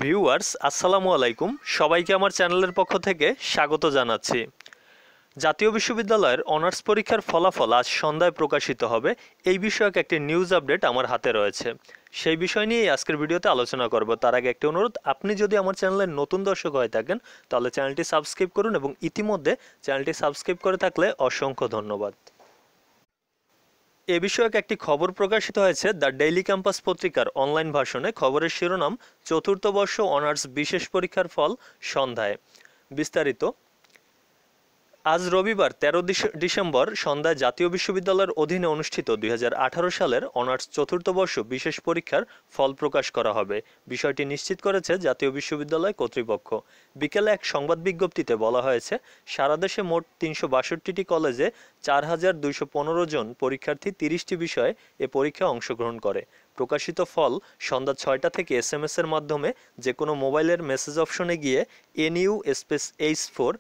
Viewers আসসালামু আলাইকুম, সবাইকে আমার চ্যানেলের পক্ষ থেকে স্বাগত জানাচ্ছি। জাতীয় বিশ্ববিদ্যালয়ের অনার্স পরীক্ষার ফলাফল আজ সন্ধ্যায় প্রকাশিত হবে। এই বিষয়ক একটি নিউজ আপডেট আমার হাতে রয়েছে, সেই বিষয় নিয়েই আজকের ভিডিওতে আলোচনা করব। তার আগে একটি অনুরোধ, আপনি যদি আমার চ্যানেলের নতুন দর্শক হয়ে থাকেন তাহলে চ্যানেলটি সাবস্ক্রাইব করুন এবং ইতিমধ্যে চ্যানেলটি সাবস্ক্রাইব করে থাকলে অসংখ্য ধন্যবাদ। এ বিষয়ক একটি খবর প্রকাশিত হয়েছে দ্য ডেইলি ক্যাম্পাস পত্রিকার অনলাইন ভার্সনে। খবরের শিরোনাম, চতুর্থ বর্ষ অনার্স বিশেষ পরীক্ষার ফল সন্ধ্যায়। বিস্তারিত। আজ রবিবার 13 ডিসেম্বর সন্ধ্যায় জাতীয় বিশ্ববিদ্যালয়ের অধীনে অনুষ্ঠিত 2018 সালের অনার্স চতুর্থ বর্ষ বিশেষ পরীক্ষার ফল প্রকাশ করা হবে। বিষয়টি নিশ্চিত করেছে জাতীয় বিশ্ববিদ্যালয় কর্তৃপক্ষ। বিকেলে এক সংবাদ বিজ্ঞপ্তিতে বলা হয়েছে, সারা দেশে মোট 362টি কলেজে 4215 জন পরীক্ষার্থী 30টি বিষয়ে এ পরীক্ষায় অংশগ্রহণ করে। প্রকাশিত ফল সন্ধ্যা 6টা থেকে SMS এর মাধ্যমে যে কোনো মোবাইলের মেসেজ অপশনে গিয়ে NU-H4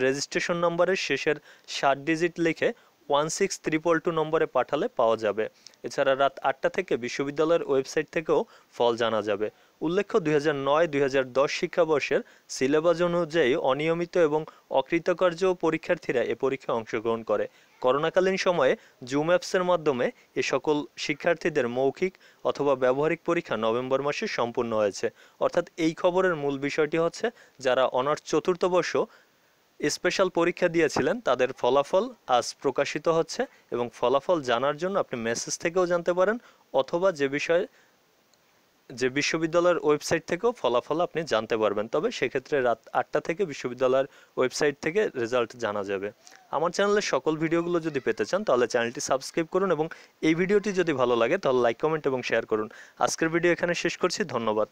রেজিস্ট্রেশন নম্বরের শেষের 7 ডিজিট লিখে 16322 নম্বরে পাঠালে পাওয়া যাবে। এছাড়া রাত 8টা থেকে বিশ্ববিদ্যালয়ের ওয়েবসাইট থেকেও ফল জানা যাবে। উল্লেখ্য, 2009-2010 শিক্ষাবর্ষের সিলেবাস অনুযায়ী অনিয়মিত এবং অকৃতকার্য পরীক্ষার্থীরা এ পরীক্ষায় অংশগ্রহণ করে। করোনাকালীন সময়ে জুম অ্যাপসের মাধ্যমে এ সকল শিক্ষার্থীদের মৌখিক অথবা ব্যবহারিক পরীক্ষা নভেম্বর মাসে সম্পূর্ণ হয়েছে। অর্থাৎ এই খবরের মূল বিষয়টি হচ্ছে, যারা অনার্স চতুর্থ বর্ষ স্পেশাল পরীক্ষা দিয়েছিলেন তাদের ফলাফল আজ প্রকাশিত হচ্ছে, এবং ফলাফল জানার জন্য আপনি মেসেজ থেকেও জানতে পারেন, অথবা যে বিশ্ববিদ্যালয়ের ওয়েবসাইট থেকেও ফলাফল আপনি জানতে পারবেন। তবে সেক্ষেত্রে রাত 8টা থেকে বিশ্ববিদ্যালয়ের ওয়েবসাইট থেকে রেজাল্ট জানা যাবে। আমার চ্যানেলের সকল ভিডিওগুলো যদি পেতে চান তাহলে চ্যানেলটি সাবস্ক্রাইব করুন, এবং এই ভিডিওটি যদি ভালো লাগে তাহলে লাইক, কমেন্ট এবং শেয়ার করুন। আজকের ভিডিও এখানে শেষ করছি। ধন্যবাদ।